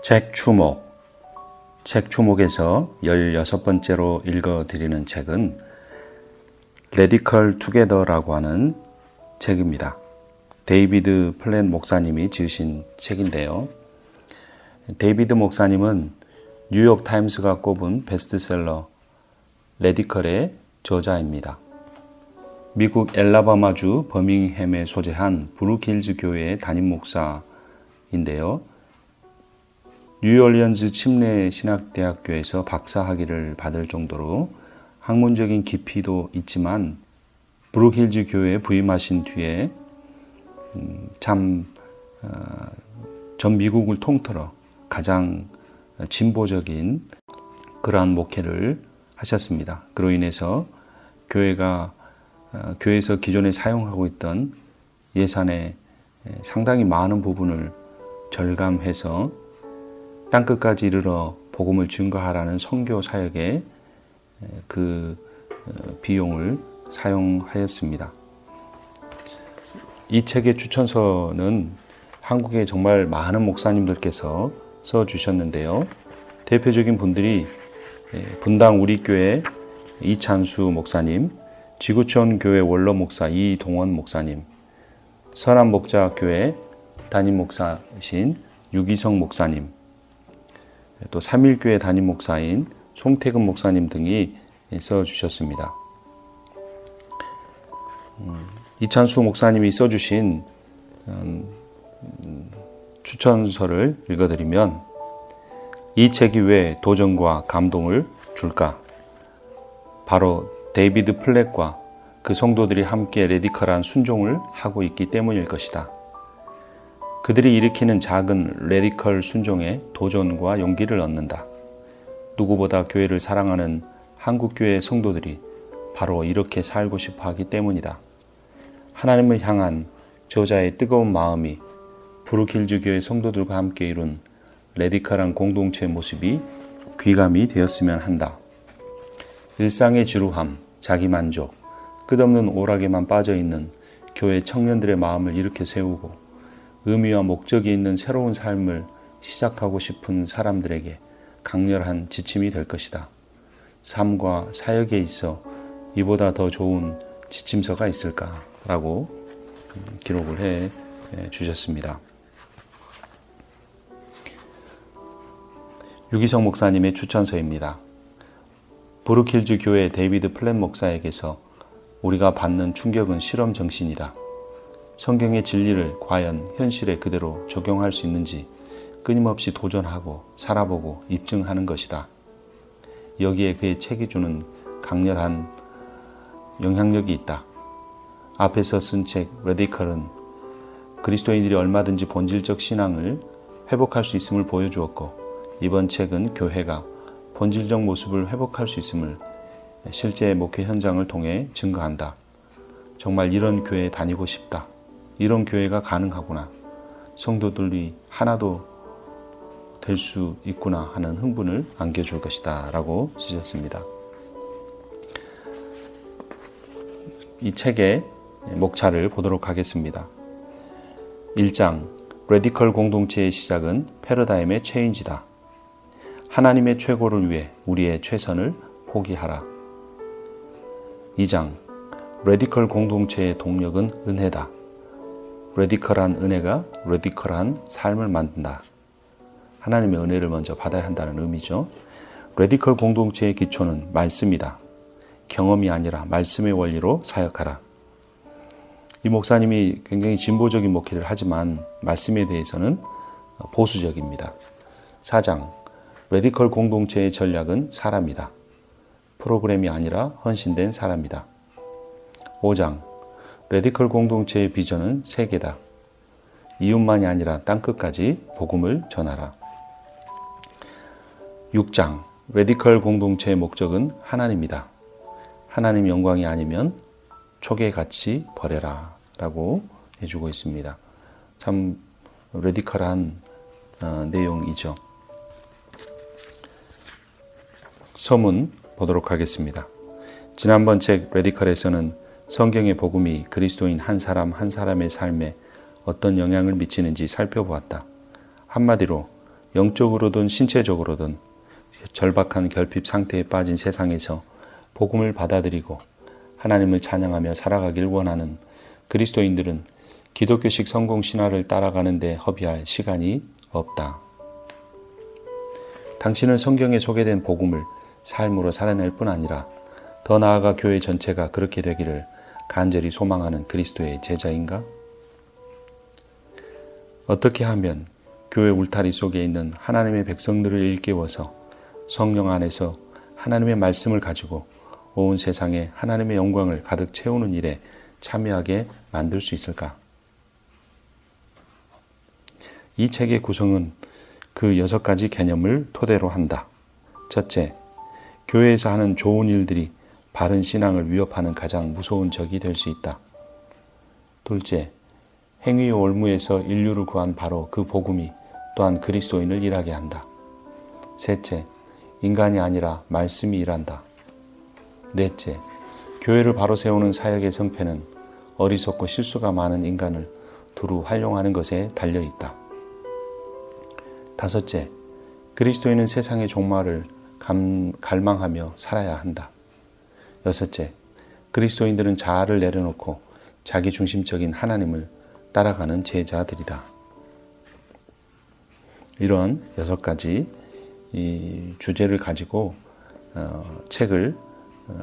책 추목. 책 추목에서 16번째로 읽어드리는 책은 Radical Together라고 하는 책입니다. 데이비드 플랫 목사님이 지으신 책인데요. 데이비드 목사님은 뉴욕 타임스가 꼽은 베스트셀러 레디컬의 저자입니다. 미국 엘라바마주 버밍햄에 소재한 브룩힐즈 교회의 담임 목사인데요. 뉴올리언즈 침례 신학대학교에서 박사학위를 받을 정도로 학문적인 깊이도 있지만 브룩힐즈 교회에 부임하신 뒤에 전 미국을 통틀어 가장 진보적인 그러한 목회를 하셨습니다. 그로 인해서 교회에서 기존에 사용하고 있던 예산의 상당히 많은 부분을 절감해서 땅끝까지 이르러 복음을 증거하라는 선교 사역에 그 비용을 사용하였습니다. 이 책의 추천서는 한국에 정말 많은 목사님들께서 써주셨는데요. 대표적인 분들이 분당 우리교회 이찬수 목사님, 지구촌 교회 원로 목사 이동원 목사님, 선한목자교회 담임 목사이신 유기성 목사님, 또 삼일교회 담임 목사인 송태근 목사님 등이 써주셨습니다. 이찬수 목사님이 써주신 추천서를 읽어드리면, 이 책이 왜 도전과 감동을 줄까? 바로 데이비드 플랫과 그 성도들이 함께 레디컬한 순종을 하고 있기 때문일 것이다. 그들이 일으키는 작은 레디컬 순종에 도전과 용기를 얻는다. 누구보다 교회를 사랑하는 한국교회 성도들이 바로 이렇게 살고 싶어 하기 때문이다. 하나님을 향한 저자의 뜨거운 마음이 브룩힐즈 교회 성도들과 함께 이룬 레디컬한 공동체의 모습이 귀감이 되었으면 한다. 일상의 지루함, 자기만족, 끝없는 오락에만 빠져있는 교회 청년들의 마음을 일으켜 세우고 의미와 목적이 있는 새로운 삶을 시작하고 싶은 사람들에게 강렬한 지침이 될 것이다. 삶과 사역에 있어 이보다 더 좋은 지침서가 있을까라고 기록을 해 주셨습니다. 유기성 목사님의 추천서입니다. 브룩힐즈 교회 데이비드 플랫 목사에게서 우리가 받는 충격은 실험 정신이다. 성경의 진리를 과연 현실에 그대로 적용할 수 있는지 끊임없이 도전하고 살아보고 입증하는 것이다. 여기에 그의 책이 주는 강렬한 영향력이 있다. 앞에서 쓴 책 레디컬은 그리스도인들이 얼마든지 본질적 신앙을 회복할 수 있음을 보여주었고, 이번 책은 교회가 본질적 모습을 회복할 수 있음을 실제 목회 현장을 통해 증거한다. 정말 이런 교회에 다니고 싶다. 이런 교회가 가능하구나. 성도들이 하나도 될 수 있구나 하는 흥분을 안겨줄 것이다 라고 쓰셨습니다. 이 책의 목차를 보도록 하겠습니다. 1장, 레디컬 공동체의 시작은 패러다임의 체인지다. 하나님의 최고를 위해 우리의 최선을 포기하라. 2장, 레디컬 공동체의 동력은 은혜다. 레디컬한 은혜가 레디컬한 삶을 만든다. 하나님의 은혜를 먼저 받아야 한다는 의미죠. 레디컬 공동체의 기초는 말씀이다. 경험이 아니라 말씀의 원리로 사역하라. 이 목사님이 굉장히 진보적인 목회를 하지만 말씀에 대해서는 보수적입니다. 4장, 레디컬 공동체의 전략은 사람이다. 프로그램이 아니라 헌신된 사람이다. 5장, 레디컬 공동체의 비전은 세계다. 이웃만이 아니라 땅끝까지 복음을 전하라. 6장, 레디컬 공동체의 목적은 하나님이다. 하나님 영광이 아니면 초계같이 버려라 라고 해주고 있습니다. 참 레디컬한 내용이죠. 서문 보도록 하겠습니다. 지난번 책 레디컬에서는 성경의 복음이 그리스도인 한 사람 한 사람의 삶에 어떤 영향을 미치는지 살펴보았다. 한마디로 영적으로든 신체적으로든 절박한 결핍 상태에 빠진 세상에서 복음을 받아들이고 하나님을 찬양하며 살아가길 원하는 그리스도인들은 기독교식 성공 신화를 따라가는데 허비할 시간이 없다. 당신은 성경에 소개된 복음을 삶으로 살아낼 뿐 아니라 더 나아가 교회 전체가 그렇게 되기를 간절히 소망하는 그리스도의 제자인가? 어떻게 하면 교회 울타리 속에 있는 하나님의 백성들을 일깨워서 성령 안에서 하나님의 말씀을 가지고 온 세상에 하나님의 영광을 가득 채우는 일에 참여하게 만들 수 있을까? 이 책의 구성은 그 6가지 개념을 토대로 한다. 첫째, 교회에서 하는 좋은 일들이 바른 신앙을 위협하는 가장 무서운 적이 될 수 있다. 둘째, 행위 올무에서 인류를 구한 바로 그 복음이 또한 그리스도인을 일하게 한다. 셋째, 인간이 아니라 말씀이 일한다. 넷째, 교회를 바로 세우는 사역의 성패는 어리석고 실수가 많은 인간을 두루 활용하는 것에 달려있다. 다섯째, 그리스도인은 세상의 종말을 갈망하며 살아야 한다. 여섯째, 그리스도인들은 자아를 내려놓고 자기중심적인 하나님을 따라가는 제자들이다. 이런 6가지 이 주제를 가지고 책을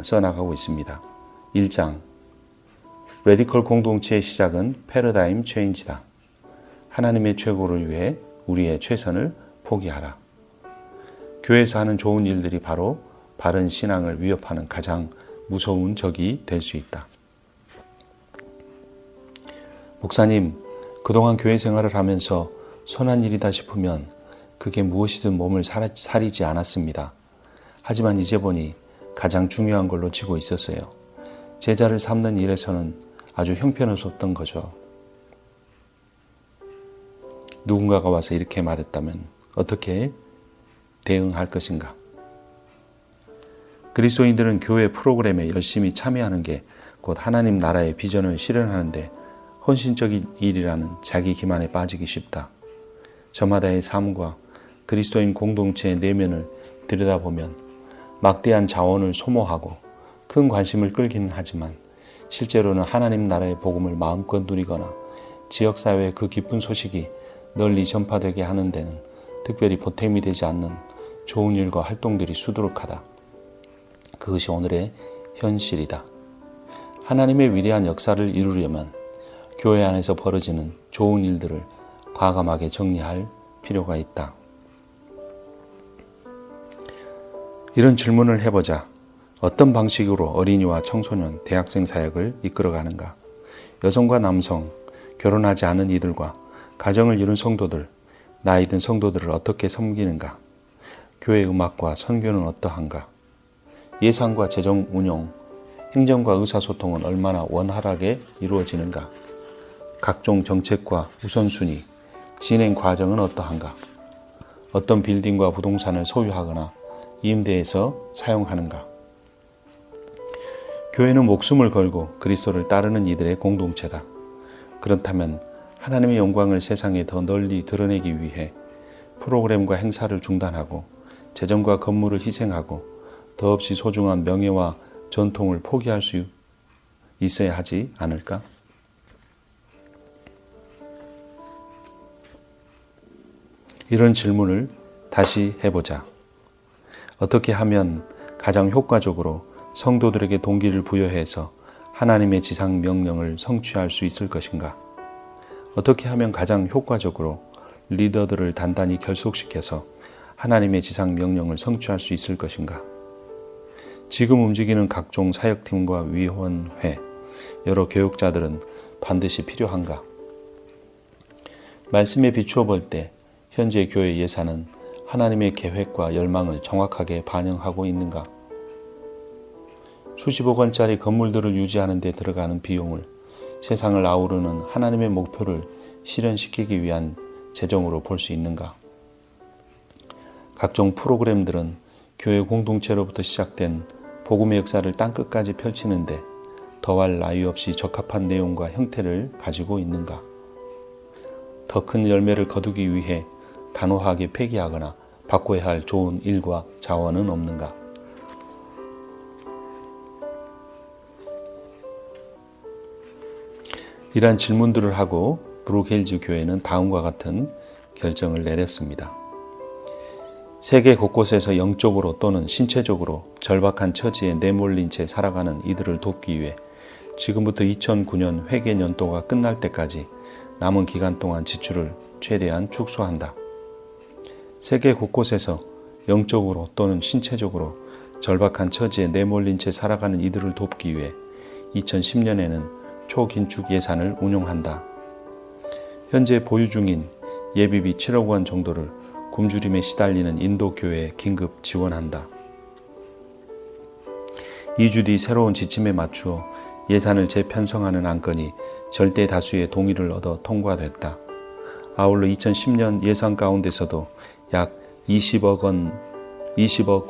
써나가고 있습니다. 1장, 레디컬 공동체의 시작은 패러다임 체인지다. 하나님의 최고를 위해 우리의 최선을 포기하라. 교회에서 하는 좋은 일들이 바로 바른 신앙을 위협하는 가장 무서운 적이 될 수 있다. 목사님, 그동안 교회 생활을 하면서 선한 일이다 싶으면 그게 무엇이든 몸을 사리지 않았습니다. 하지만 이제 보니 가장 중요한 걸로 지고 있었어요. 제자를 삼는 일에서는 아주 형편없었던 거죠. 누군가가 와서 이렇게 말했다면 어떻게 대응할 것인가? 그리스도인들은 교회 프로그램에 열심히 참여하는 게 곧 하나님 나라의 비전을 실현하는데 헌신적인 일이라는 자기 기만에 빠지기 쉽다. 저마다의 삶과 그리스도인 공동체의 내면을 들여다보면 막대한 자원을 소모하고 큰 관심을 끌기는 하지만 실제로는 하나님 나라의 복음을 마음껏 누리거나 지역사회의 그 기쁜 소식이 널리 전파되게 하는 데는 특별히 보탬이 되지 않는 좋은 일과 활동들이 수두룩하다. 그것이 오늘의 현실이다. 하나님의 위대한 역사를 이루려면 교회 안에서 벌어지는 좋은 일들을 과감하게 정리할 필요가 있다. 이런 질문을 해보자. 어떤 방식으로 어린이와 청소년, 대학생 사역을 이끌어가는가? 여성과 남성, 결혼하지 않은 이들과 가정을 이룬 성도들, 나이 든 성도들을 어떻게 섬기는가? 교회 음악과 선교는 어떠한가? 예산과 재정 운용, 행정과 의사소통은 얼마나 원활하게 이루어지는가? 각종 정책과 우선순위, 진행 과정은 어떠한가? 어떤 빌딩과 부동산을 소유하거나 임대해서 사용하는가? 교회는 목숨을 걸고 그리스도를 따르는 이들의 공동체다. 그렇다면 하나님의 영광을 세상에 더 널리 드러내기 위해 프로그램과 행사를 중단하고 재정과 건물을 희생하고 더없이 소중한 명예와 전통을 포기할 수 있어야 하지 않을까? 이런 질문을 다시 해보자. 어떻게 하면 가장 효과적으로 성도들에게 동기를 부여해서 하나님의 지상 명령을 성취할 수 있을 것인가? 어떻게 하면 가장 효과적으로 리더들을 단단히 결속시켜서 하나님의 지상 명령을 성취할 수 있을 것인가? 지금 움직이는 각종 사역팀과 위원회, 여러 교육자들은 반드시 필요한가? 말씀에 비추어 볼 때 현재 교회 예산은 하나님의 계획과 열망을 정확하게 반영하고 있는가? 수십억 원짜리 건물들을 유지하는 데 들어가는 비용을 세상을 아우르는 하나님의 목표를 실현시키기 위한 재정으로 볼 수 있는가? 각종 프로그램들은 교회 공동체로부터 시작된 복음의 역사를 땅끝까지 펼치는데 더할 나위 없이 적합한 내용과 형태를 가지고 있는가? 더 큰 열매를 거두기 위해 단호하게 폐기하거나 바꿔야 할 좋은 일과 자원은 없는가? 이러한 질문들을 하고 브룩힐즈 교회는 다음과 같은 결정을 내렸습니다. 세계 곳곳에서 영적으로 또는 신체적으로 절박한 처지에 내몰린 채 살아가는 이들을 돕기 위해 지금부터 2009년 회계 연도가 끝날 때까지 남은 기간 동안 지출을 최대한 축소한다. 세계 곳곳에서 영적으로 또는 신체적으로 절박한 처지에 내몰린 채 살아가는 이들을 돕기 위해 2010년에는 초긴축 예산을 운용한다. 현재 보유 중인 예비비 7억 원 정도를 굶주림에 시달리는 인도 교회에 긴급 지원한다. 2주 뒤 새로운 지침에 맞추어 예산을 재편성하는 안건이 절대 다수의 동의를 얻어 통과됐다. 아울러 2010년 예산 가운데서도 약 20억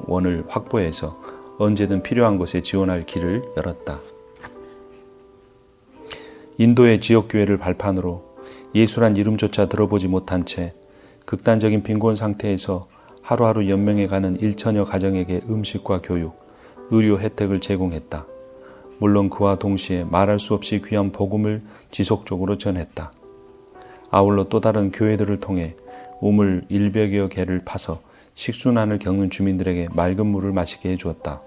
원을 확보해서 언제든 필요한 곳에 지원할 길을 열었다. 인도의 지역교회를 발판으로 예수란 이름조차 들어보지 못한 채 극단적인 빈곤 상태에서 하루하루 연명해가는 1천여 가정에게 음식과 교육, 의료 혜택을 제공했다. 물론 그와 동시에 말할 수 없이 귀한 복음을 지속적으로 전했다. 아울러 또 다른 교회들을 통해 우물 100여 개를 파서 식순환을 겪는 주민들에게 맑은 물을 마시게 해주었다.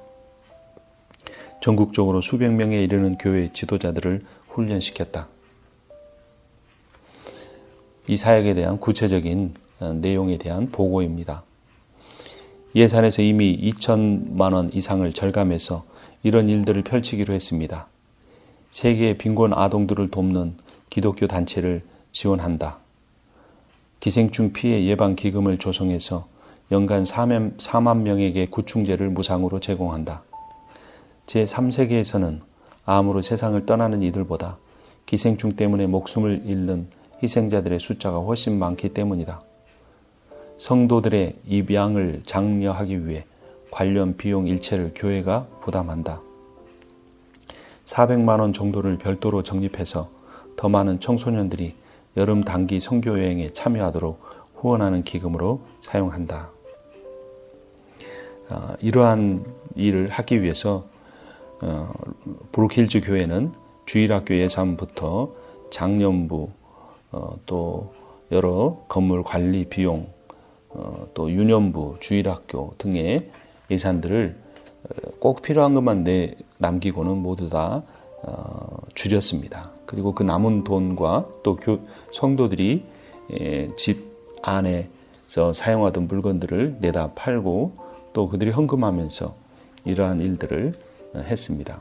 전국적으로 수백 명에 이르는 교회 지도자들을 훈련시켰다. 이 사역에 대한 구체적인 내용에 대한 보고입니다. 예산에서 이미 2천만 원 이상을 절감해서 이런 일들을 펼치기로 했습니다. 세계의 빈곤 아동들을 돕는 기독교 단체를 지원한다. 기생충 피해 예방 기금을 조성해서 연간 4만 명에게 구충제를 무상으로 제공한다. 제3세계에서는 암으로 세상을 떠나는 이들보다 기생충 때문에 목숨을 잃는 희생자들의 숫자가 훨씬 많기 때문이다. 성도들의 입양을 장려하기 위해 관련 비용 일체를 교회가 부담한다. 400만 원 정도를 별도로 적립해서 더 많은 청소년들이 여름 단기 선교 여행에 참여하도록 후원하는 기금으로 사용한다. 이러한 일을 하기 위해서 브룩힐즈 교회는 주일학교 예산부터 장년부 또 여러 건물 관리 비용 또 유년부 주일학교 등의 예산들을 꼭 필요한 것만 남기고는 모두 다 줄였습니다. 그리고 그 남은 돈과 또 성도들이 집 안에서 사용하던 물건들을 내다 팔고 또 그들이 헌금하면서 이러한 일들을 했습니다.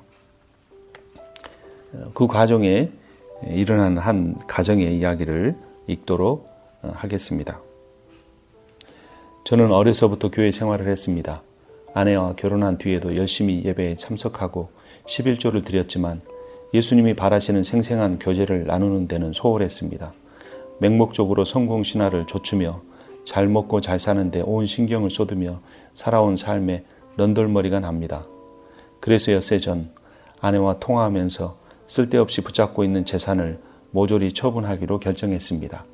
그 과정에 일어난 한 가정의 이야기를 읽도록 하겠습니다. 저는 어려서부터 교회 생활을 했습니다. 아내와 결혼한 뒤에도 열심히 예배에 참석하고 11조를 드렸지만 예수님이 바라시는 생생한 교제를 나누는 데는 소홀했습니다. 맹목적으로 성공신화를 좇으며 잘 먹고 잘 사는데 온 신경을 쏟으며 살아온 삶에 넌덜머리가 납니다. 그래서 엿새 전 아내와 통화하면서 쓸데없이 붙잡고 있는 재산을 모조리 처분하기로 결정했습니다.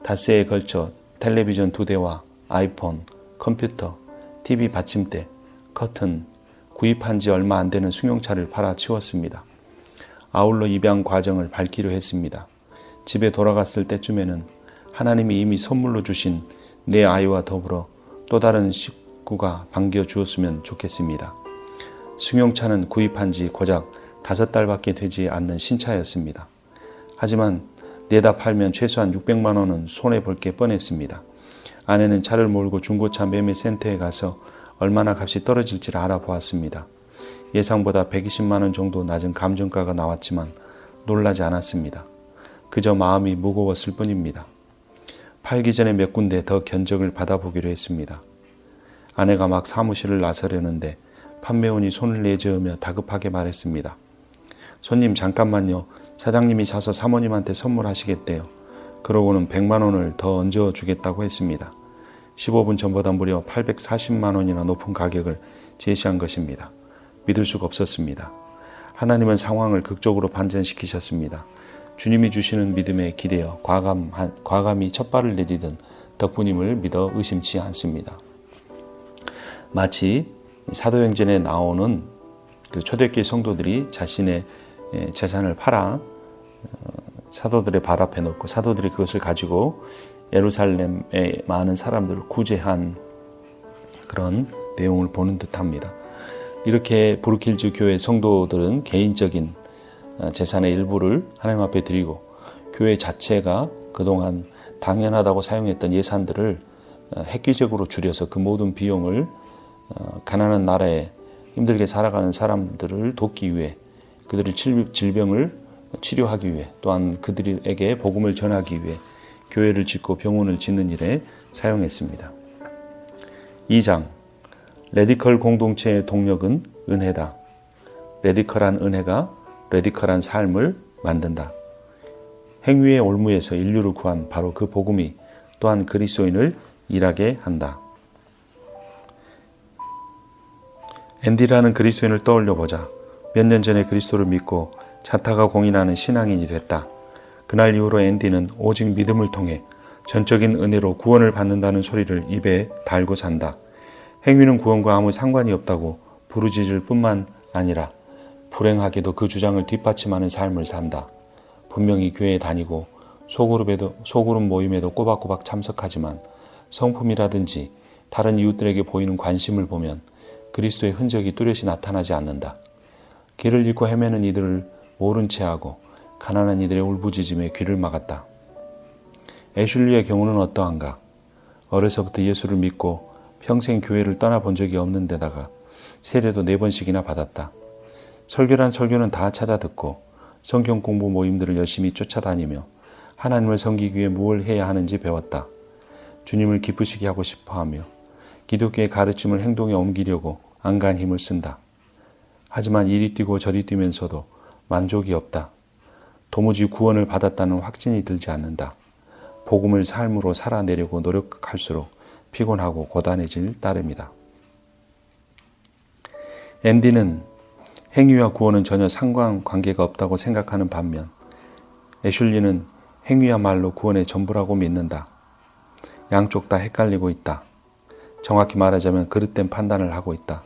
닷새에 걸쳐 텔레비전 2대와 아이폰, 컴퓨터, TV 받침대, 커튼, 구입한 지 얼마 안 되는 승용차를 팔아 치웠습니다. 아울러 입양 과정을 밟기로 했습니다. 집에 돌아갔을 때쯤에는 하나님이 이미 선물로 주신 내 아이와 더불어 또 다른 식구가 반겨주었으면 좋겠습니다. 승용차는 구입한 지 고작 5달밖에 되지 않는 신차였습니다. 하지만 내다 팔면 최소한 600만 원은 손해볼 게 뻔했습니다. 아내는 차를 몰고 중고차 매매센터에 가서 얼마나 값이 떨어질지를 알아보았습니다. 예상보다 120만 원 정도 낮은 감정가가 나왔지만 놀라지 않았습니다. 그저 마음이 무거웠을 뿐입니다. 팔기 전에 몇 군데 더 견적을 받아보기로 했습니다. 아내가 막 사무실을 나서려는데 판매원이 손을 내저으며 다급하게 말했습니다. 손님 잠깐만요. 사장님이 사서 사모님한테 선물하시겠대요. 그러고는 100만 원을 더 얹어주겠다고 했습니다. 15분 전보다 무려 840만 원이나 높은 가격을 제시한 것입니다. 믿을 수가 없었습니다. 하나님은 상황을 극적으로 반전시키셨습니다. 주님이 주시는 믿음에 기대어 과감히 첫 발을 내디딘 덕분임을 믿어 의심치 않습니다. 마치 사도행전에 나오는 그 초대교회 성도들이 자신의 재산을 팔아 사도들의 발 앞에 놓고 사도들이 그것을 가지고 예루살렘의 많은 사람들을 구제한 그런 내용을 보는 듯합니다. 이렇게 브루킬즈 교회 성도들은 개인적인 재산의 일부를 하나님 앞에 드리고 교회 자체가 그동안 당연하다고 사용했던 예산들을 획기적으로 줄여서 그 모든 비용을 가난한 나라에 힘들게 살아가는 사람들을 돕기 위해 그들의 질병을 치료하기 위해 또한 그들에게 복음을 전하기 위해 교회를 짓고 병원을 짓는 일에 사용했습니다. 2장 레디컬 공동체의 동력은 은혜다. 레디컬한 은혜가 레디컬한 삶을 만든다. 행위의 올무에서 인류를 구한 바로 그 복음이 또한 그리스도인을 일하게 한다. 앤디라는 그리스도인을 떠올려 보자. 몇 년 전에 그리스도를 믿고 자타가 공인하는 신앙인이 됐다. 그날 이후로 앤디는 오직 믿음을 통해 전적인 은혜로 구원을 받는다는 소리를 입에 달고 산다. 행위는 구원과 아무 상관이 없다고 부르짖을 뿐만 아니라 불행하게도 그 주장을 뒷받침하는 삶을 산다. 분명히 교회에 다니고 소그룹 모임에도 꼬박꼬박 참석하지만 성품이라든지 다른 이웃들에게 보이는 관심을 보면 그리스도의 흔적이 뚜렷이 나타나지 않는다. 길을 잃고 헤매는 이들을 모른 채 하고 가난한 이들의 울부짖음에 귀를 막았다. 애슐리의 경우는 어떠한가? 어려서부터 예수를 믿고 평생 교회를 떠나본 적이 없는 데다가 세례도 4번씩이나 받았다. 설교란 설교는 다 찾아 듣고 성경 공부 모임들을 열심히 쫓아다니며 하나님을 섬기기 위해 무엇을 해야 하는지 배웠다. 주님을 기쁘시게 하고 싶어하며 기독교의 가르침을 행동에 옮기려고 안간 힘을 쓴다. 하지만 이리 뛰고 저리 뛰면서도 만족이 없다. 도무지 구원을 받았다는 확신이 들지 않는다. 복음을 삶으로 살아내려고 노력할수록 피곤하고 고단해질 따름이다. 앤디는 행위와 구원은 전혀 상관관계가 없다고 생각하는 반면 애슐리는 행위야말로 구원의 전부라고 믿는다. 양쪽 다 헷갈리고 있다. 정확히 말하자면 그릇된 판단을 하고 있다.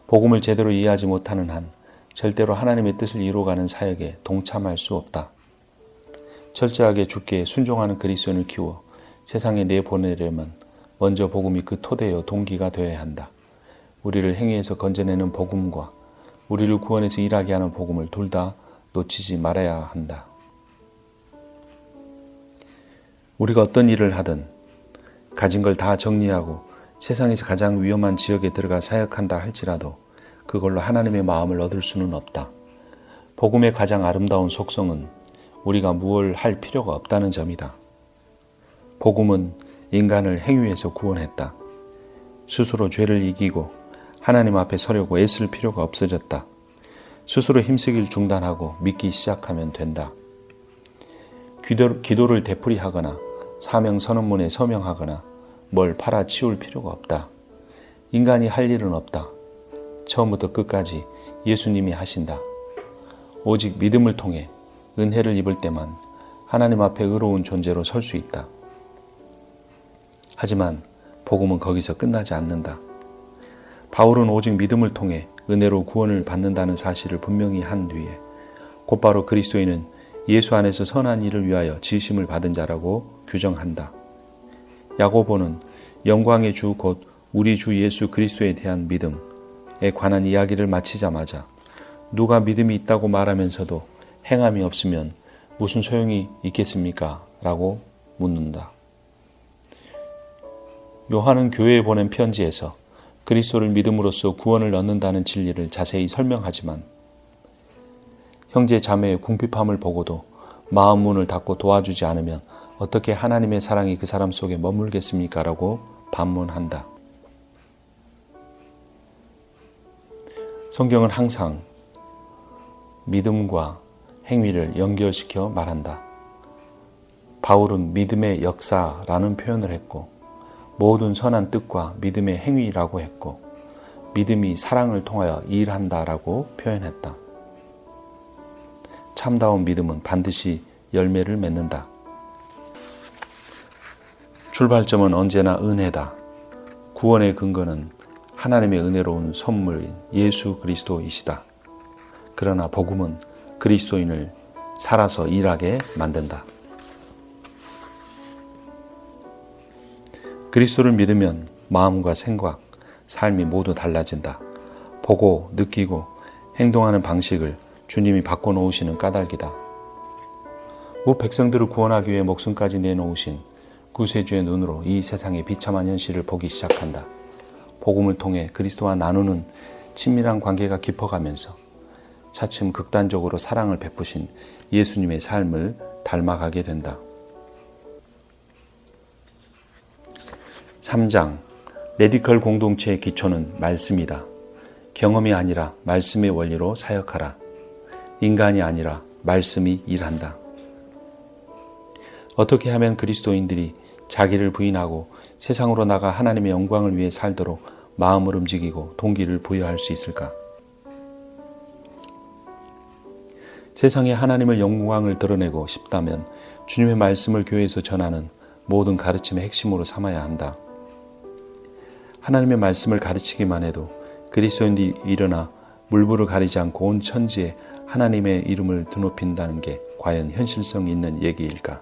복음을 제대로 이해하지 못하는 한 절대로 하나님의 뜻을 이루어가는 사역에 동참할 수 없다. 철저하게 주께 순종하는 그리스도인을 키워 세상에 내보내려면 먼저 복음이 그 토대요 동기가 되어야 한다. 우리를 행위에서 건져내는 복음과 우리를 구원해서 일하게 하는 복음을 둘 다 놓치지 말아야 한다. 우리가 어떤 일을 하든 가진 걸 다 정리하고 세상에서 가장 위험한 지역에 들어가 사역한다 할지라도 그걸로 하나님의 마음을 얻을 수는 없다. 복음의 가장 아름다운 속성은 우리가 무엇을 할 필요가 없다는 점이다. 복음은 인간을 행위에서 구원했다. 스스로 죄를 이기고 하나님 앞에 서려고 애쓸 필요가 없어졌다. 스스로 힘쓰기를 중단하고 믿기 시작하면 된다. 기도를 되풀이하거나 사명 선언문에 서명하거나 뭘 팔아치울 필요가 없다. 인간이 할 일은 없다. 처음부터 끝까지 예수님이 하신다. 오직 믿음을 통해 은혜를 입을 때만 하나님 앞에 의로운 존재로 설 수 있다. 하지만 복음은 거기서 끝나지 않는다. 바울은 오직 믿음을 통해 은혜로 구원을 받는다는 사실을 분명히 한 뒤에 곧바로 그리스도인은 예수 안에서 선한 일을 위하여 지으심을 받은 자라고 규정한다. 야고보는 영광의 주 곧 우리 주 예수 그리스도에 대한 믿음에 관한 이야기를 마치자마자 누가 믿음이 있다고 말하면서도 행함이 없으면 무슨 소용이 있겠습니까? 라고 묻는다. 요한은 교회에 보낸 편지에서 그리스도를 믿음으로써 구원을 얻는다는 진리를 자세히 설명하지만 형제 자매의 궁핍함을 보고도 마음 문을 닫고 도와주지 않으면 어떻게 하나님의 사랑이 그 사람 속에 머물겠습니까? 라고 반문한다. 성경은 항상 믿음과 행위를 연결시켜 말한다. 바울은 믿음의 역사라는 표현을 했고 모든 선한 뜻과 믿음의 행위라고 했고 믿음이 사랑을 통하여 일한다라고 표현했다. 참다운 믿음은 반드시 열매를 맺는다. 출발점은 언제나 은혜다. 구원의 근거는 하나님의 은혜로운 선물인 예수 그리스도이시다. 그러나 복음은 그리스도인을 살아서 일하게 만든다. 그리스도를 믿으면 마음과 생각, 삶이 모두 달라진다. 보고 느끼고 행동하는 방식을 주님이 바꿔놓으시는 까닭이다. 무 백성들을 구원하기 위해 목숨까지 내놓으신 구세주의 눈으로 이 세상의 비참한 현실을 보기 시작한다. 복음을 통해 그리스도와 나누는 친밀한 관계가 깊어가면서 차츰 극단적으로 사랑을 베푸신 예수님의 삶을 닮아가게 된다. 3장 레디컬 공동체의 기초는 말씀이다. 경험이 아니라 말씀의 원리로 사역하라. 인간이 아니라 말씀이 일한다. 어떻게 하면 그리스도인들이 자기를 부인하고 세상으로 나가 하나님의 영광을 위해 살도록 마음을 움직이고 동기를 부여할 수 있을까? 세상에 하나님의 영광을 드러내고 싶다면 주님의 말씀을 교회에서 전하는 모든 가르침의 핵심으로 삼아야 한다. 하나님의 말씀을 가르치기만 해도 그리스도인들이 일어나 물불을 가리지 않고 온 천지에 하나님의 이름을 드높인다는 게 과연 현실성 있는 얘기일까?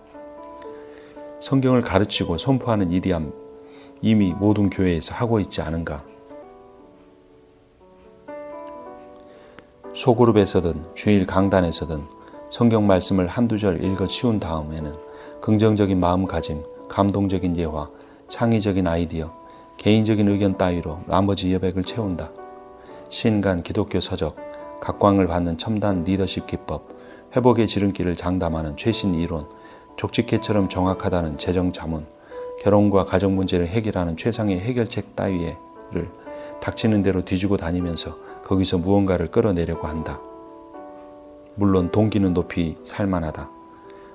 성경을 가르치고 선포하는 일이야 이미 모든 교회에서 하고 있지 않은가? 소그룹에서든 주일 강단에서든 성경 말씀을 한두 절 읽어 치운 다음에는 긍정적인 마음가짐, 감동적인 예화, 창의적인 아이디어, 개인적인 의견 따위로 나머지 여백을 채운다. 신간, 기독교 서적, 각광을 받는 첨단 리더십 기법, 회복의 지름길을 장담하는 최신 이론, 족집게처럼 정확하다는 재정 자문, 결혼과 가정 문제를 해결하는 최상의 해결책 따위를 닥치는 대로 뒤지고 다니면서 거기서 무언가를 끌어내려고 한다. 물론 동기는 높이 살만하다.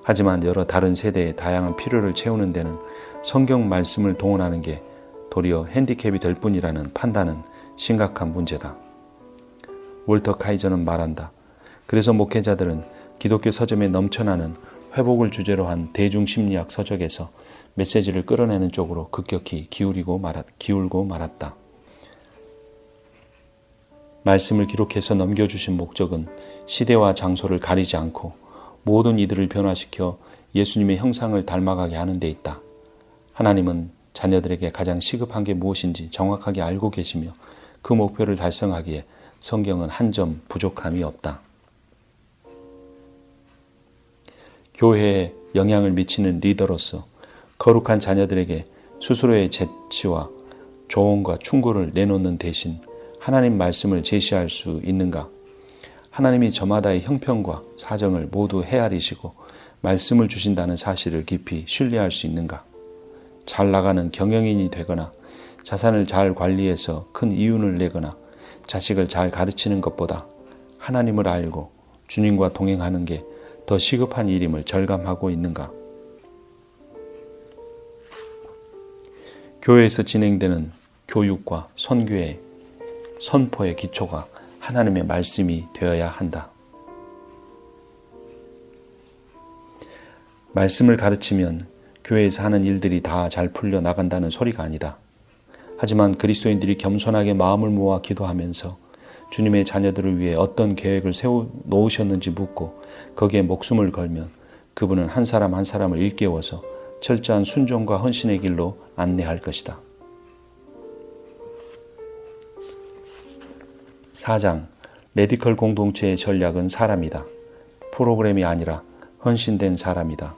하지만 여러 다른 세대의 다양한 필요를 채우는 데는 성경 말씀을 동원하는 게 도리어 핸디캡이 될 뿐이라는 판단은 심각한 문제다. 월터 카이저는 말한다. 그래서 목회자들은 기독교 서점에 넘쳐나는 회복을 주제로 한 대중심리학 서적에서 메시지를 끌어내는 쪽으로 급격히 기울고 말았다. 말씀을 기록해서 넘겨주신 목적은 시대와 장소를 가리지 않고 모든 이들을 변화시켜 예수님의 형상을 닮아가게 하는 데 있다. 하나님은 자녀들에게 가장 시급한 게 무엇인지 정확하게 알고 계시며 그 목표를 달성하기에 성경은 한 점 부족함이 없다. 교회에 영향을 미치는 리더로서 거룩한 자녀들에게 스스로의 재치와 조언과 충고를 내놓는 대신 하나님 말씀을 제시할 수 있는가? 하나님이 저마다의 형편과 사정을 모두 헤아리시고 말씀을 주신다는 사실을 깊이 신뢰할 수 있는가? 잘 나가는 경영인이 되거나 자산을 잘 관리해서 큰 이윤을 내거나 자식을 잘 가르치는 것보다 하나님을 알고 주님과 동행하는 게 더 시급한 일임을 절감하고 있는가? 교회에서 진행되는 교육과 선교의 선포의 기초가 하나님의 말씀이 되어야 한다. 말씀을 가르치면 교회에서 하는 일들이 다 잘 풀려 나간다는 소리가 아니다. 하지만 그리스도인들이 겸손하게 마음을 모아 기도하면서 주님의 자녀들을 위해 어떤 계획을 세워 놓으셨는지 묻고 거기에 목숨을 걸면 그분은 한 사람 한 사람을 일깨워서 철저한 순종과 헌신의 길로 안내할 것이다. 4장 레디컬 공동체의 전략은 사람이다. 프로그램이 아니라 헌신된 사람이다.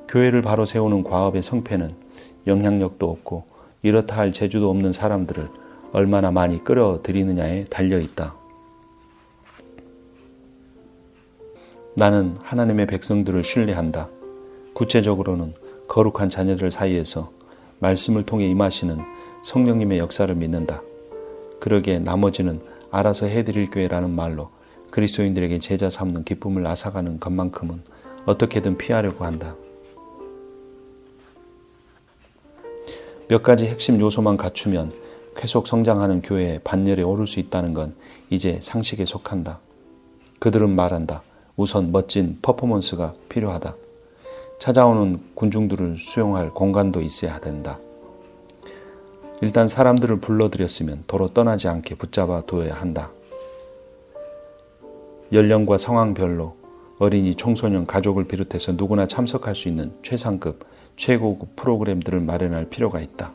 교회를 바로 세우는 과업의 성패는 영향력도 없고 이렇다 할 재주도 없는 사람들을 얼마나 많이 끌어들이느냐에 달려있다. 나는 하나님의 백성들을 신뢰한다. 구체적으로는 거룩한 자녀들 사이에서 말씀을 통해 임하시는 성령님의 역사를 믿는다. 그러기에 나머지는 알아서 해드릴 교회라는 말로 그리스도인들에게 제자 삼는 기쁨을 앗아가는 것만큼은 어떻게든 피하려고 한다. 몇 가지 핵심 요소만 갖추면 계속 성장하는 교회의 반열에 오를 수 있다는 건 이제 상식에 속한다. 그들은 말한다. 우선 멋진 퍼포먼스가 필요하다. 찾아오는 군중들을 수용할 공간도 있어야 된다. 일단 사람들을 불러들였으면 도로 떠나지 않게 붙잡아 두어야 한다. 연령과 상황별로 어린이, 청소년, 가족을 비롯해서 누구나 참석할 수 있는 최상급, 최고급 프로그램들을 마련할 필요가 있다.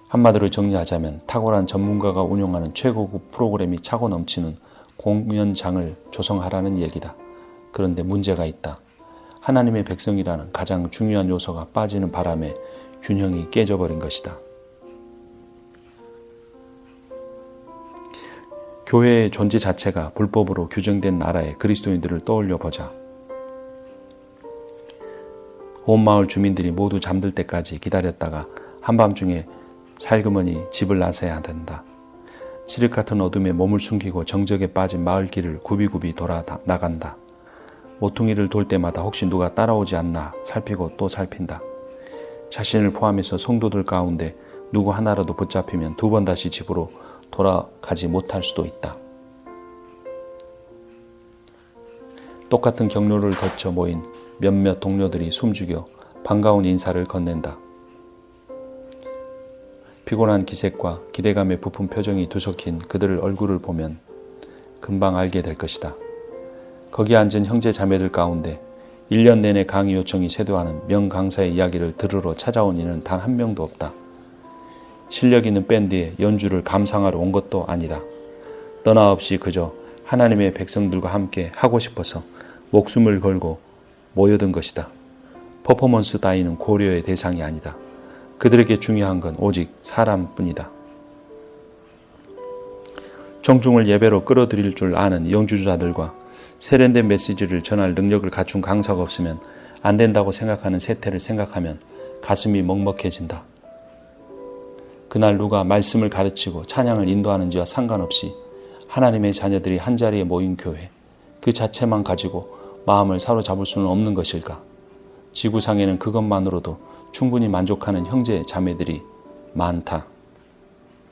한마디로 정리하자면 탁월한 전문가가 운영하는 최고급 프로그램이 차고 넘치는 공연장을 조성하라는 얘기다. 그런데 문제가 있다. 하나님의 백성이라는 가장 중요한 요소가 빠지는 바람에 균형이 깨져버린 것이다. 교회의 존재 자체가 불법으로 규정된 나라의 그리스도인들을 떠올려 보자. 온 마을 주민들이 모두 잠들 때까지 기다렸다가 한밤중에 살그머니 집을 나서야 된다. 칠흑 같은 어둠에 몸을 숨기고 정적에 빠진 마을 길을 굽이굽이 돌아 나간다. 모퉁이를 돌 때마다 혹시 누가 따라오지 않나 살피고 또 살핀다. 자신을 포함해서 성도들 가운데 누구 하나라도 붙잡히면 두 번 다시 집으로 돌아가지 못할 수도 있다. 똑같은 경로를 거쳐 모인 몇몇 동료들이 숨죽여 반가운 인사를 건넨다. 피곤한 기색과 기대감에 부푼 표정이 두석힌 그들의 얼굴을 보면 금방 알게 될 것이다. 거기 앉은 형제 자매들 가운데 1년 내내 강의 요청이 쇄도하는 명강사의 이야기를 들으러 찾아온 이는 단 한 명도 없다. 실력 있는 밴드의 연주를 감상하러 온 것도 아니다. 너나 없이 그저 하나님의 백성들과 함께 하고 싶어서 목숨을 걸고 모여든 것이다. 퍼포먼스 따위는 고려의 대상이 아니다. 그들에게 중요한 건 오직 사람뿐이다. 청중을 예배로 끌어들일 줄 아는 연주자들과 세련된 메시지를 전할 능력을 갖춘 강사가 없으면 안 된다고 생각하는 세태를 생각하면 가슴이 먹먹해진다. 그날 누가 말씀을 가르치고 찬양을 인도하는지와 상관없이 하나님의 자녀들이 한자리에 모인 교회, 그 자체만 가지고 마음을 사로잡을 수는 없는 것일까? 지구상에는 그것만으로도 충분히 만족하는 형제 자매들이 많다.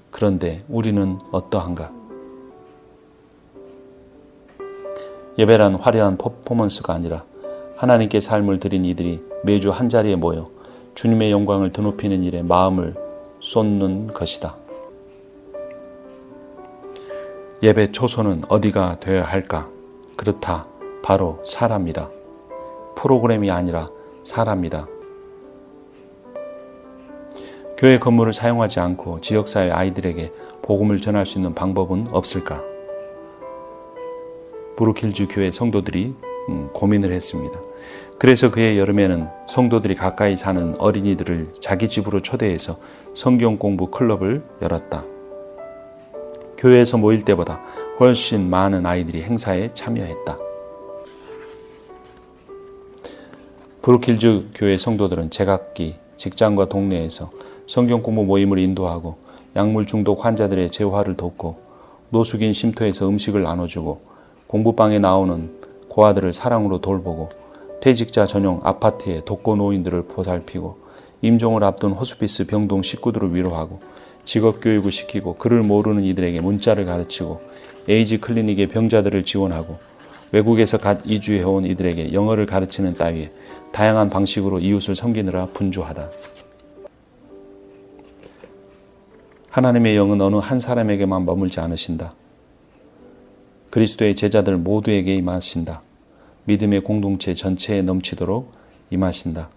그런데 우리는 어떠한가? 예배란 화려한 퍼포먼스가 아니라 하나님께 삶을 드린 이들이 매주 한자리에 모여 주님의 영광을 드높이는 일에 마음을 쏟는 것이다. 예배 초소는 어디가 되어야 할까? 그렇다. 바로 사람이다. 프로그램이 아니라 사람이다. 교회 건물을 사용하지 않고 지역사회 아이들에게 복음을 전할 수 있는 방법은 없을까? 브룩힐즈 교회 성도들이 고민을 했습니다. 그래서 그해 여름에는 성도들이 가까이 사는 어린이들을 자기 집으로 초대해서 성경 공부 클럽을 열었다. 교회에서 모일 때보다 훨씬 많은 아이들이 행사에 참여했다. 브룩힐즈 교회 성도들은 제각기 직장과 동네에서 성경 공부 모임을 인도하고 약물 중독 환자들의 재활을 돕고 노숙인 쉼터에서 음식을 나눠주고 공부방에 나오는 고아들을 사랑으로 돌보고 퇴직자 전용 아파트의 독거 노인들을 보살피고 임종을 앞둔 호스피스 병동 식구들을 위로하고 직업교육을 시키고 글을 모르는 이들에게 문자를 가르치고 에이즈 클리닉의 병자들을 지원하고 외국에서 갓 이주해온 이들에게 영어를 가르치는 따위에 다양한 방식으로 이웃을 섬기느라 분주하다. 하나님의 영은 어느 한 사람에게만 머물지 않으신다. 그리스도의 제자들 모두에게 임하신다. 믿음의 공동체 전체에 넘치도록 임하신다.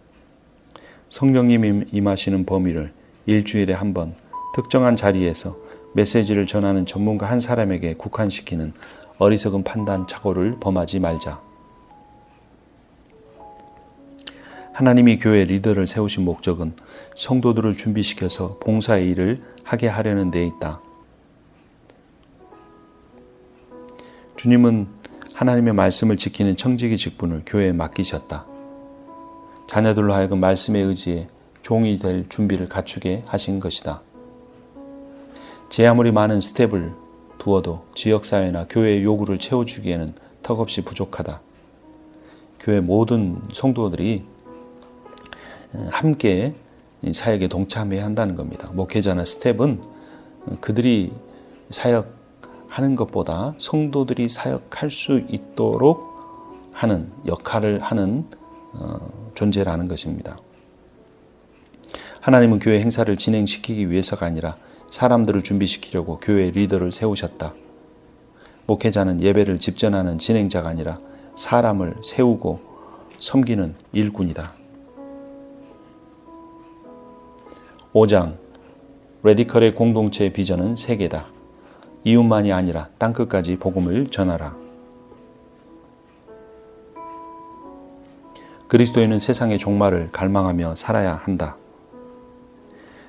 성령님 임하시는 범위를 일주일에 한 번 특정한 자리에서 메시지를 전하는 전문가 한 사람에게 국한시키는 어리석은 판단 착오를 범하지 말자. 하나님이 교회 리더를 세우신 목적은 성도들을 준비시켜서 봉사의 일을 하게 하려는 데 있다. 주님은 하나님의 말씀을 지키는 청지기 직분을 교회에 맡기셨다. 자녀들로 하여금 말씀에 의지해 종이 될 준비를 갖추게 하신 것이다. 제 아무리 많은 스텝을 두어도 지역사회나 교회의 요구를 채워주기에는 턱없이 부족하다. 교회 모든 성도들이 함께 사역에 동참해야 한다는 겁니다. 목회자나 스텝은 그들이 사역하는 것보다 성도들이 사역할 수 있도록 하는 역할을 하는 존재라는 것입니다. 하나님은 교회 행사를 진행시키기 위해서가 아니라 사람들을 준비시키려고 교회 리더를 세우셨다. 목회자는 예배를 집전하는 진행자가 아니라 사람을 세우고 섬기는 일꾼이다. 5장 레디컬의 공동체의 비전은 세계다. 이웃만이 아니라 땅끝까지 복음을 전하라. 그리스도인은 세상의 종말을 갈망하며 살아야 한다.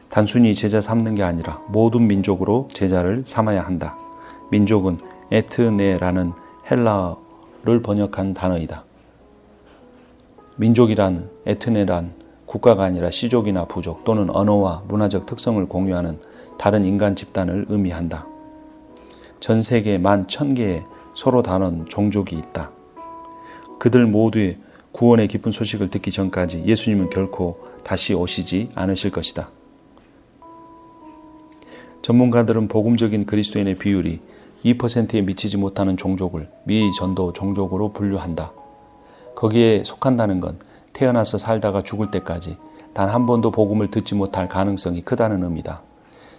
단순히 제자 삼는 게 아니라 모든 민족으로 제자를 삼아야 한다. 민족은 에트네라는 헬라어를 번역한 단어이다. 민족이란 에트네란 국가가 아니라 시족이나 부족 또는 언어와 문화적 특성을 공유하는 다른 인간 집단을 의미한다. 전 세계에 11,000개의 서로 다른 종족이 있다. 그들 모두의 구원의 기쁜 소식을 듣기 전까지 예수님은 결코 다시 오시지 않으실 것이다. 전문가들은 복음적인 그리스도인의 비율이 2%에 미치지 못하는 종족을 미전도 종족으로 분류한다. 거기에 속한다는 건 태어나서 살다가 죽을 때까지 단 한 번도 복음을 듣지 못할 가능성이 크다는 의미다.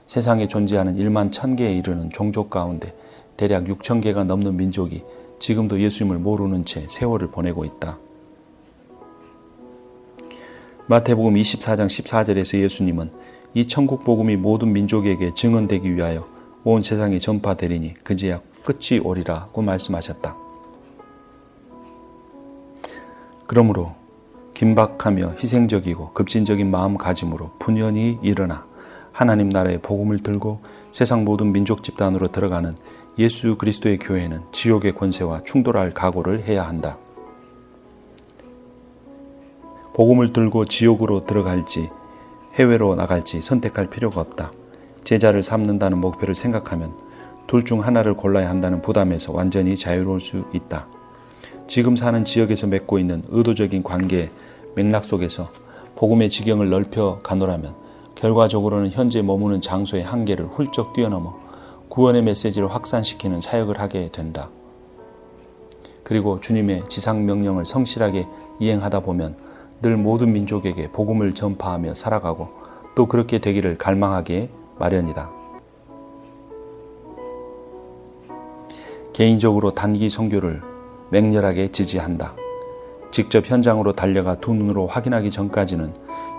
세상에 존재하는 11,000개에 이르는 종족 가운데 대략 6,000개가 넘는 민족이 지금도 예수님을 모르는 채 세월을 보내고 있다. 마태복음 24장 14절에서 예수님은 이 천국 복음이 모든 민족에게 증언되기 위하여 온 세상에 전파되리니 그제야 끝이 오리라고 말씀하셨다. 그러므로 긴박하며 희생적이고 급진적인 마음가짐으로 분연히 일어나 하나님 나라의 복음을 들고 세상 모든 민족 집단으로 들어가는 예수 그리스도의 교회는 지옥의 권세와 충돌할 각오를 해야 한다. 복음을 들고 지옥으로 들어갈지 해외로 나갈지 선택할 필요가 없다. 제자를 삼는다는 목표를 생각하면 둘 중 하나를 골라야 한다는 부담에서 완전히 자유로울 수 있다. 지금 사는 지역에서 맺고 있는 의도적인 관계의 맥락 속에서 복음의 지경을 넓혀 가노라면 결과적으로는 현재 머무는 장소의 한계를 훌쩍 뛰어넘어 구원의 메시지를 확산시키는 사역을 하게 된다. 그리고 주님의 지상명령을 성실하게 이행하다 보면 늘 모든 민족에게 복음을 전파하며 살아가고 또 그렇게 되기를 갈망하게 마련이다. 개인적으로 단기 선교를 맹렬하게 지지한다. 직접 현장으로 달려가 두 눈으로 확인하기 전까지는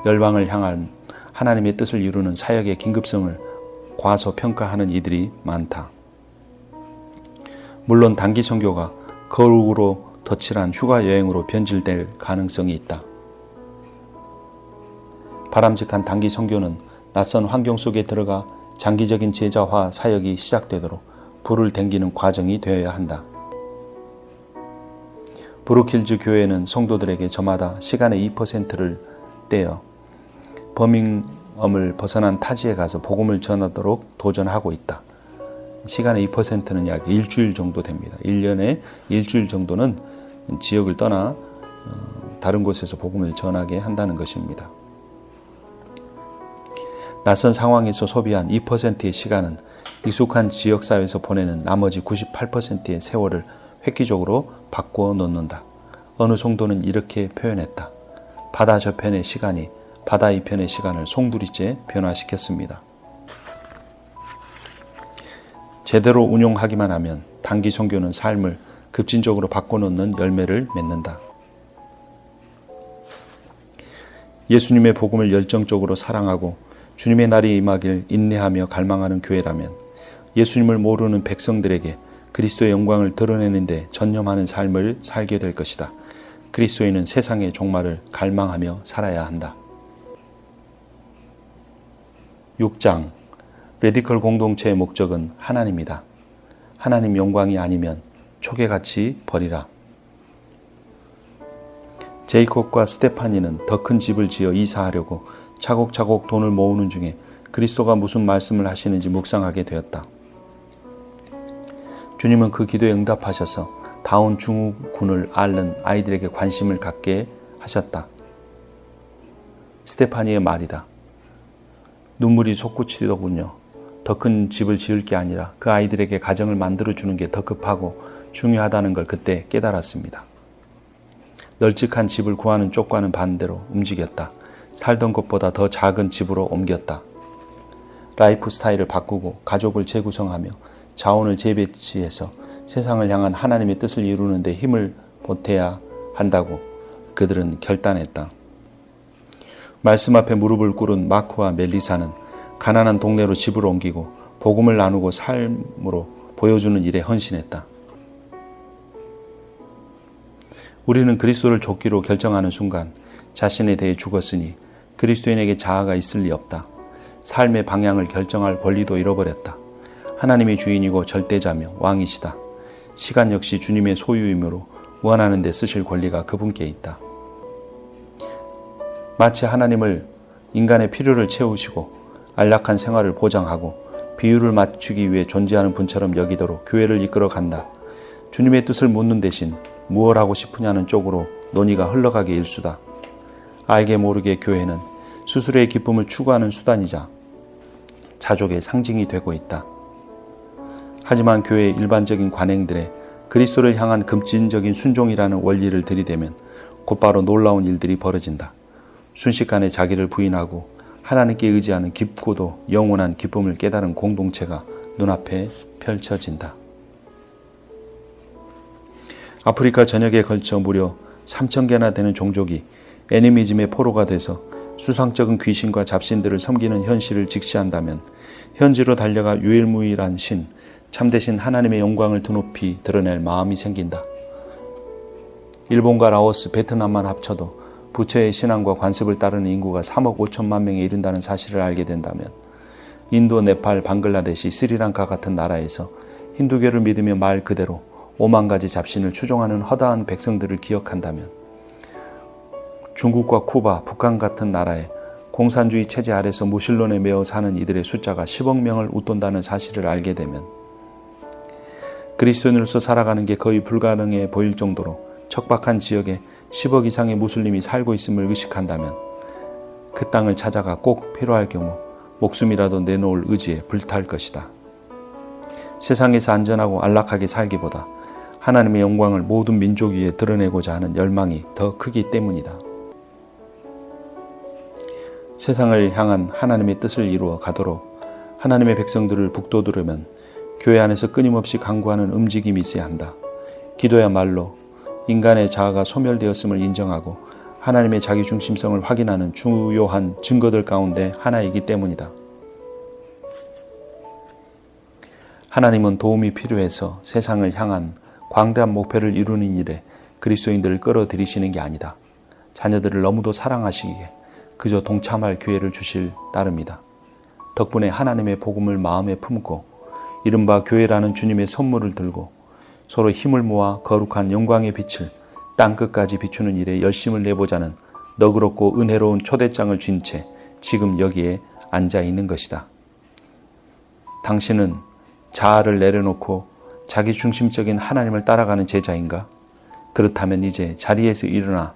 열방을 향한 하나님의 뜻을 이루는 사역의 긴급성을 과소평가하는 이들이 많다. 물론 단기 선교가 거룩으로 덧칠한 휴가 여행으로 변질될 가능성이 있다. 바람직한 단기 선교는 낯선 환경 속에 들어가 장기적인 제자화 사역이 시작되도록 불을 당기는 과정이 되어야 한다. 브루킬즈 교회는 성도들에게 저마다 시간의 2%를 떼어 버밍엄을 벗어난 타지에 가서 복음을 전하도록 도전하고 있다. 시간의 2%는 약 일주일 정도 됩니다. 1년에 일주일 정도는 지역을 떠나 다른 곳에서 복음을 전하게 한다는 것입니다. 낯선 상황에서 소비한 2%의 시간은 익숙한 지역사회에서 보내는 나머지 98%의 세월을 획기적으로 바꾸어 놓는다. 어느 성도는 이렇게 표현했다. 바다 저편의 시간이 바다 이편의 시간을 송두리째 변화시켰습니다. 제대로 운용하기만 하면 단기 선교는 삶을 급진적으로 바꿔놓는 열매를 맺는다. 예수님의 복음을 열정적으로 사랑하고 주님의 날이 임하길 인내하며 갈망하는 교회라면 예수님을 모르는 백성들에게 그리스도의 영광을 드러내는 데 전념하는 삶을 살게 될 것이다. 그리스도인은 세상의 종말을 갈망하며 살아야 한다. 6장 레디컬 공동체의 목적은 하나님이다. 하나님 영광이 아니면 초계같이 버리라. 제이콥과 스테파니는 더 큰 집을 지어 이사하려고 차곡차곡 돈을 모으는 중에 그리스도가 무슨 말씀을 하시는지 묵상하게 되었다. 주님은 그 기도에 응답하셔서 다운 증후군을 앓는 아이들에게 관심을 갖게 하셨다. 스테파니의 말이다. 눈물이 솟구치더군요. 더 큰 집을 지을 게 아니라 그 아이들에게 가정을 만들어주는 게 더 급하고 중요하다는 걸 그때 깨달았습니다. 널찍한 집을 구하는 쪽과는 반대로 움직였다. 살던 곳보다 더 작은 집으로 옮겼다. 라이프 스타일을 바꾸고 가족을 재구성하며 자원을 재배치해서 세상을 향한 하나님의 뜻을 이루는 데 힘을 보태야 한다고 그들은 결단했다. 말씀 앞에 무릎을 꿇은 마크와 멜리사는 가난한 동네로 집을 옮기고 복음을 나누고 삶으로 보여주는 일에 헌신했다. 우리는 그리스도를 좇기로 결정하는 순간 자신에 대해 죽었으니 그리스도인에게 자아가 있을 리 없다. 삶의 방향을 결정할 권리도 잃어버렸다. 하나님이 주인이고 절대자며 왕이시다. 시간 역시 주님의 소유이므로 원하는 데 쓰실 권리가 그분께 있다. 마치 하나님을 인간의 필요를 채우시고 안락한 생활을 보장하고 비율을 맞추기 위해 존재하는 분처럼 여기도록 교회를 이끌어 간다. 주님의 뜻을 묻는 대신 무엇 하고 싶으냐는 쪽으로 논의가 흘러가게 일수다. 알게 모르게 교회는 스스로의 기쁨을 추구하는 수단이자 자족의 상징이 되고 있다. 하지만 교회의 일반적인 관행들에 그리스도를 향한 급진적인 순종이라는 원리를 들이대면 곧바로 놀라운 일들이 벌어진다. 순식간에 자기를 부인하고 하나님께 의지하는 깊고도 영원한 기쁨을 깨달은 공동체가 눈앞에 펼쳐진다. 아프리카 전역에 걸쳐 무려 3,000개나 되는 종족이 애니미즘의 포로가 돼서 수상쩍은 귀신과 잡신들을 섬기는 현실을 직시한다면 현지로 달려가 유일무이한 신, 참되신 하나님의 영광을 드높이 드러낼 마음이 생긴다. 일본과 라오스, 베트남만 합쳐도 부처의 신앙과 관습을 따르는 인구가 3억 5천만 명에 이른다는 사실을 알게 된다면 인도, 네팔, 방글라데시, 스리랑카 같은 나라에서 힌두교를 믿으며 말 그대로 5만 가지 잡신을 추종하는 허다한 백성들을 기억한다면 중국과 쿠바, 북한 같은 나라에 공산주의 체제 아래서 무신론에 매어 사는 이들의 숫자가 10억 명을 웃돈다는 사실을 알게 되면 그리스도인으로서 살아가는 게 거의 불가능해 보일 정도로 척박한 지역에 10억 이상의 무슬림이 살고 있음을 의식한다면 그 땅을 찾아가 꼭 필요할 경우 목숨이라도 내놓을 의지에 불탈 것이다. 세상에서 안전하고 안락하게 살기보다 하나님의 영광을 모든 민족 위에 드러내고자 하는 열망이 더 크기 때문이다. 세상을 향한 하나님의 뜻을 이루어 가도록 하나님의 백성들을 북돋으려면 교회 안에서 끊임없이 강구하는 움직임이 있어야 한다. 기도야말로 인간의 자아가 소멸되었음을 인정하고 하나님의 자기중심성을 확인하는 중요한 증거들 가운데 하나이기 때문이다. 하나님은 도움이 필요해서 세상을 향한 광대한 목표를 이루는 일에 그리스도인들을 끌어들이시는 게 아니다. 자녀들을 너무도 사랑하시기에 그저 동참할 기회를 주실 따름이다. 덕분에 하나님의 복음을 마음에 품고 이른바 교회라는 주님의 선물을 들고 서로 힘을 모아 거룩한 영광의 빛을 땅끝까지 비추는 일에 열심을 내보자는 너그럽고 은혜로운 초대장을 쥔 채 지금 여기에 앉아 있는 것이다. 당신은 자아를 내려놓고 자기중심적인 하나님을 따라가는 제자인가? 그렇다면 이제 자리에서 일어나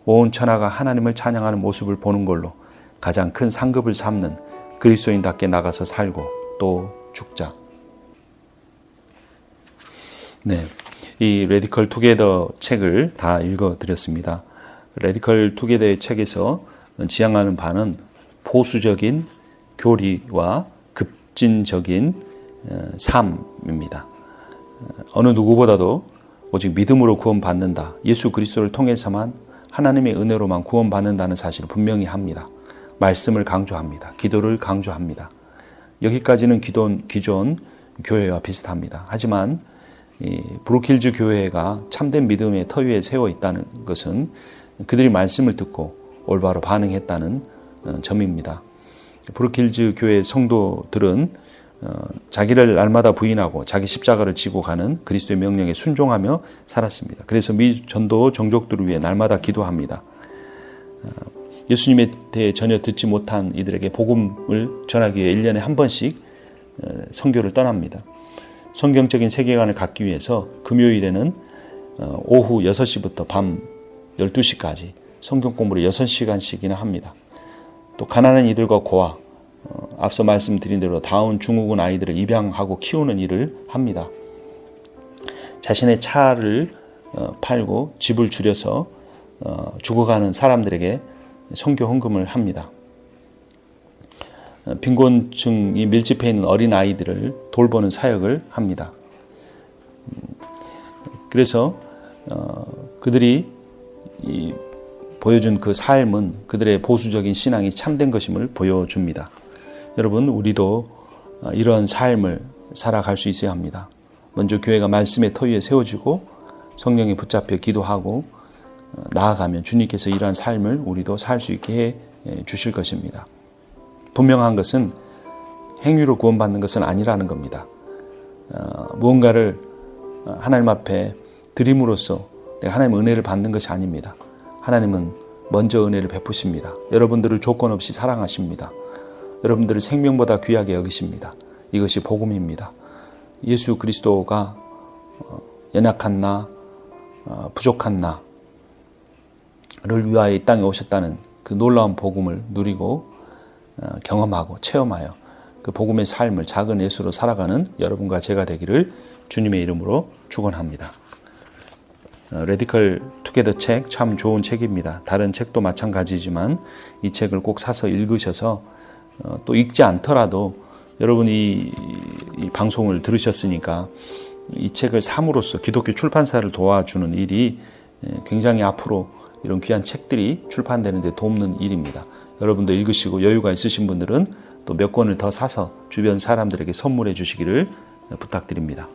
온 천하가 하나님을 찬양하는 모습을 보는 걸로 가장 큰 상급을 삼는 그리스도인답게 나가서 살고 또 죽자. 네, 이 레디컬 투게더 책을 다 읽어드렸습니다. 레디컬 투게더의 책에서 지향하는 바는 보수적인 교리와 급진적인 삶입니다. 어느 누구보다도 오직 믿음으로 구원받는다. 예수 그리스도를 통해서만 하나님의 은혜로만 구원받는다는 사실을 분명히 합니다. 말씀을 강조합니다. 기도를 강조합니다. 여기까지는 기존 교회와 비슷합니다. 하지만 이 브룩힐즈 교회가 참된 믿음의 터 위에 세워 있다는 것은 그들이 말씀을 듣고 올바로 반응했다는 점입니다. 브룩힐즈 교회 성도들은 자기를 날마다 부인하고 자기 십자가를 지고 가는 그리스도의 명령에 순종하며 살았습니다. 그래서 미 전도 종족들을 위해 날마다 기도합니다. 예수님에 대해 전혀 듣지 못한 이들에게 복음을 전하기 위해 1년에 한 번씩 선교를 떠납니다. 성경적인 세계관을 갖기 위해서 금요일에는 오후 6시부터 밤 12시까지 성경 공부를 6시간씩이나 합니다. 또 가난한 이들과 고아, 앞서 말씀드린 대로 다운 증후군 아이들을 입양하고 키우는 일을 합니다. 자신의 차를 팔고 집을 줄여서 죽어가는 사람들에게 선교 헌금을 합니다. 빈곤층이 밀집해 있는 어린 아이들을 돌보는 사역을 합니다. 그래서 그들이 보여준 그 삶은 그들의 보수적인 신앙이 참된 것임을 보여줍니다. 여러분, 우리도 이런 삶을 살아갈 수 있어야 합니다. 먼저 교회가 말씀의 터 위에 세워지고 성령에 붙잡혀 기도하고 나아가면 주님께서 이러한 삶을 우리도 살 수 있게 해 주실 것입니다. 분명한 것은 행위로 구원받는 것은 아니라는 겁니다. 무언가를 하나님 앞에 드림으로써 내가 하나님의 은혜를 받는 것이 아닙니다. 하나님은 먼저 은혜를 베푸십니다. 여러분들을 조건 없이 사랑하십니다. 여러분들을 생명보다 귀하게 여기십니다. 이것이 복음입니다. 예수 그리스도가 연약한 나, 부족한 나를 위하여 이 땅에 오셨다는 그 놀라운 복음을 누리고 경험하고 체험하여 그 복음의 삶을 작은 예수로 살아가는 여러분과 제가 되기를 주님의 이름으로 축원합니다. 레디컬 투게더 책 참 좋은 책입니다. 다른 책도 마찬가지지만 이 책을 꼭 사서 읽으셔서 또 읽지 않더라도 여러분이 이 방송을 들으셨으니까 이 책을 삼으로써 기독교 출판사를 도와주는 일이 굉장히 앞으로 이런 귀한 책들이 출판되는 데 돕는 일입니다. 여러분도 읽으시고 여유가 있으신 분들은 또 몇 권을 더 사서 주변 사람들에게 선물해 주시기를 부탁드립니다.